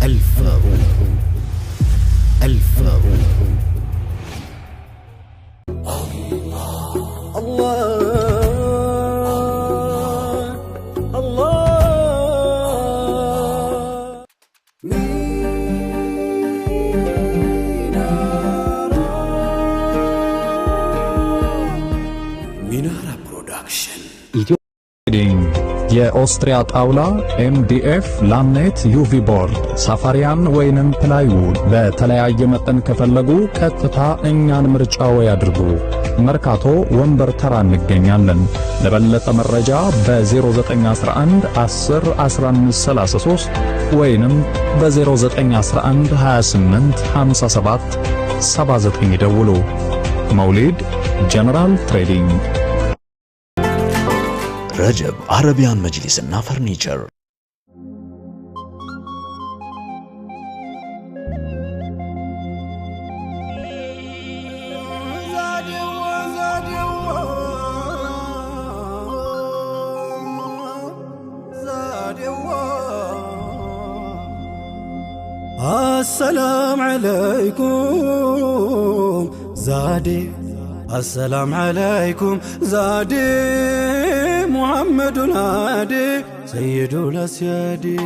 الفاروق ሚናራ ፕሮዳክሽን የኦስትሪያ ጣውላ MDF ላምኔት UV ቦርድ ሳፋሪያን ወይንም ፕላይውድ በተለያየ መጠን ከፈለጉ ቀጥታ እኛን ምርጫው ያድርጉ። መርካቶ ወንበር ተራ እንገኛለን። ለበለጠ መረጃ በ0911 10 1533 ወይንም በ0911 28 57 79 ይደውሉ። መውሊድ ጀነራል ትሬዲንግ ረጀብ አረቢያን መጅሊስና ፈርኒቸር السلام عليكم زادي السلام عليكم زادي محمد الهادي سيد الأسيادي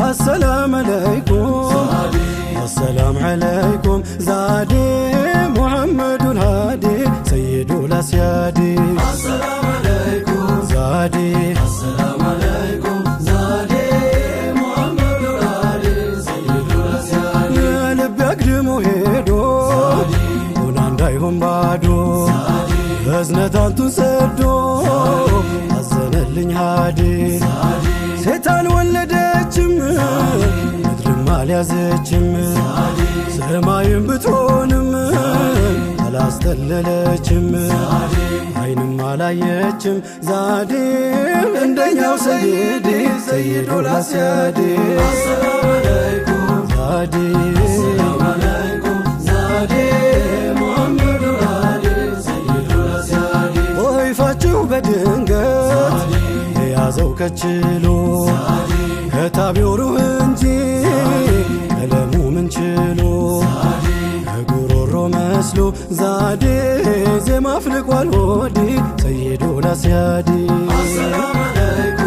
السلام عليكم زادي السلام عليكم زادي محمد الهادي سيد الأسيادي السلام عليكم زادي السلام عليكم زادي محمد الهادي سيد الأسيادي يا لب أقدمو هيدو زادي وناندايهم بادو زادي بزنة أنتو سدو أزن اللي هادي زادي ستان ولدتشم مدرم ماليازتشم سمايم بتونم አላስተለለችም አይንም አላየችም ዛዴ እንደኛው ሰይዲ ሰይዱል አስያዲ አሰላሙ አለይኩም ዛዴ አሰላሙ አለይኩም ዛዴ ሙሐመድ አሊ ሰይዱል አስያዲ ወይፋችሁ በድንገት የያዘው ከችሎ ከታቢው ሩህ እንጂ ቀለሙ ምን ችሎ مسلو زادي زي ما فلق والودي سيدو الأسيادي السلام عليكم